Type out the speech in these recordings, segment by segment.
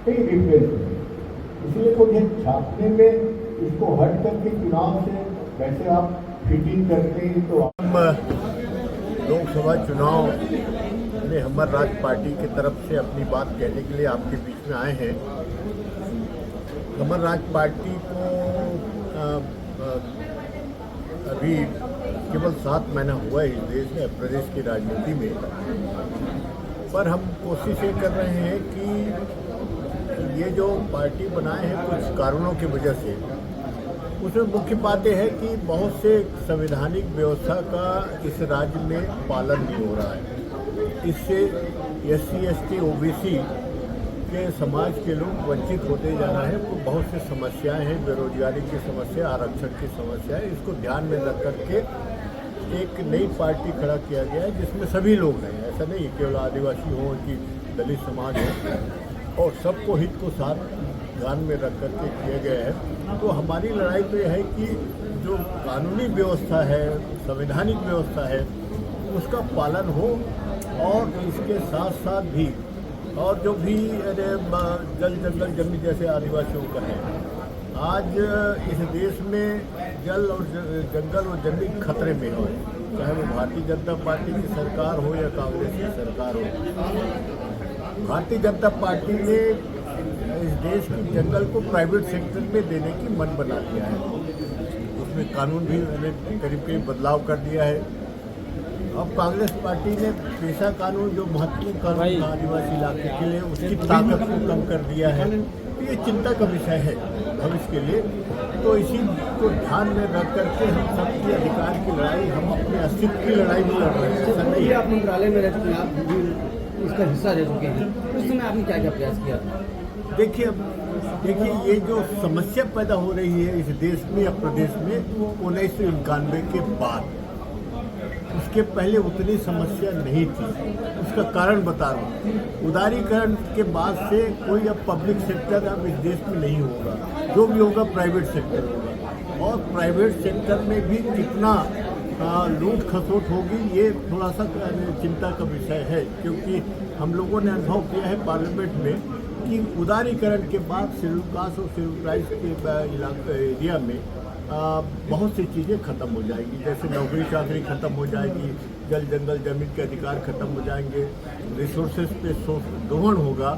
कई डिफरेंस है। इसलिए तो ये छापने में इसको हट करके चुनाव से कैसे आप फिटिंग करते हैं, तो हम लोकसभा चुनाव में हमर राज पार्टी की तरफ से अपनी बात कहने के लिए आपके बीच में आए हैं। हमर राज पार्टी को अभी केवल 7 महीना हुआ है इस देश में, प्रदेश की राजनीति में, पर हम कोशिश ये कर रहे हैं कि ये जो पार्टी बनाए हैं कुछ कारणों की वजह से, उसमें मुख्य बात यह है कि बहुत से संवैधानिक व्यवस्था का इस राज्य में पालन नहीं हो रहा है। इससे SC ST OBC के समाज के लोग वंचित होते जा रहे हैं। तो बहुत से समस्याएं हैं, बेरोजगारी की समस्या, आरक्षण की समस्या है। इसको ध्यान में रख करके एक नई पार्टी खड़ा किया गया है जिसमें सभी लोग हैं। ऐसा नहीं केवल आदिवासी हो कि दलित समाज हो, और सबको हित को साथ ध्यान में रख करके किया गया है। तो हमारी लड़ाई तो यह है कि जो कानूनी व्यवस्था है, संवैधानिक व्यवस्था है, उसका पालन हो, और इसके साथ साथ भी और जो भी जल जंगल जमीन जैसे आदिवासियों का है, आज इस देश में जल और जंगल और जमीन खतरे में हो, चाहे वो भारतीय जनता पार्टी की सरकार हो या कांग्रेस की सरकार हो। भारतीय जनता पार्टी ने इस देश के जंगल को प्राइवेट सेक्टर में देने की मन बना लिया है। उसमें कानून भी करीब करीब बदलाव कर दिया है। अब कांग्रेस पार्टी ने पेशा कानून, जो महत्वपूर्ण कानून था आदिवासी इलाके के लिए, उसकी ताकत को कम कर दिया है। तो ये चिंता का विषय है भविष्य के लिए। तो इसी को ध्यान में रख करके हम सबके अधिकार की लड़ाई, हम अपने अस्तित्व की लड़ाई भी लड़ रहे हैं। ऐसा नहीं है। आप मंत्रालय में रह चुके हैं, आप इसका हिस्सा रह चुके हैं, उस समय आपने क्या क्या प्रयास किया? देखिए ये जो समस्या पैदा हो रही है इस देश में या प्रदेश में 1991 के बाद, उसके पहले उतनी समस्या नहीं थी। उसका कारण बता रहा हूँ। उदारीकरण के बाद से कोई अब पब्लिक सेक्टर अब इस देश में नहीं होगा, जो भी होगा प्राइवेट सेक्टर होगा। और प्राइवेट सेक्टर में भी कितना लूट खसोट होगी, ये थोड़ा सा चिंता का विषय है। क्योंकि हम लोगों ने अनुभव किया है पार्लियामेंट में कि उदारीकरण के बाद शेड्यूल कास्ट और शेड्यूल ट्राइब्स के एरिया में बहुत सी चीज़ें खत्म हो जाएगी। जैसे नौकरी चाकरी खत्म हो जाएगी, जल जंगल जमीन के अधिकार खत्म हो जाएंगे, रिसोर्सेज पे दोहन होगा।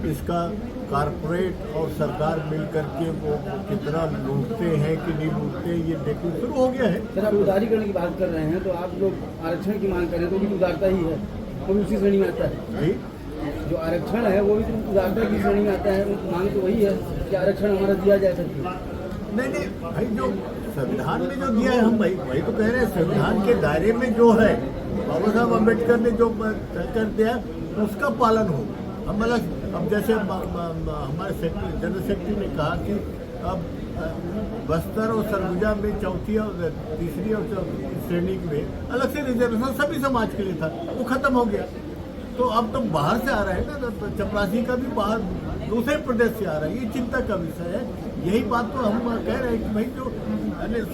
इसका कारपोरेट और सरकार मिल करके वो कितना लूटते हैं कि नहीं लूटते हैं, ये देखना शुरू हो गया है। सर, आप उदारीकरण की बात कर रहे हैं, तो आप लोग आरक्षण की मांग कर रहे हैं, तो भी उदारता ही है, वो भी उसी श्रेणी में आता है जी। जो आरक्षण है वो भी तो उदारता की श्रेणी में आता है। मांग तो वही है कि आरक्षण हमारा दिया जाए सबको। नहीं भाई, जो संविधान में जो दिया है हम वही तो कह रहे हैं। संविधान के दायरे में जो है, बाबा साहब अम्बेडकर ने जो तय कर दिया उसका पालन हो। हम अब जैसे हमारे जनरल सेक्रेटरी ने कहा कि अब बस्तर और सरगुजा में चौथी और तीसरी और चौथी श्रेणी में अलग से रिजर्वेशन सभी समाज के लिए था, वो खत्म हो गया। तो अब तो बाहर से आ रहे हैं ना, तो चपरासी का भी बाहर दूसरे प्रदेश से आ रहा है। ये चिंता का विषय है। यही बात तो हम कह रहे हैं कि भाई जो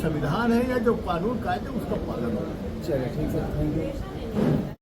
संविधान है या जो कानून कायदे उसका पालन हो। चलिए ठीक है, थैंक यू।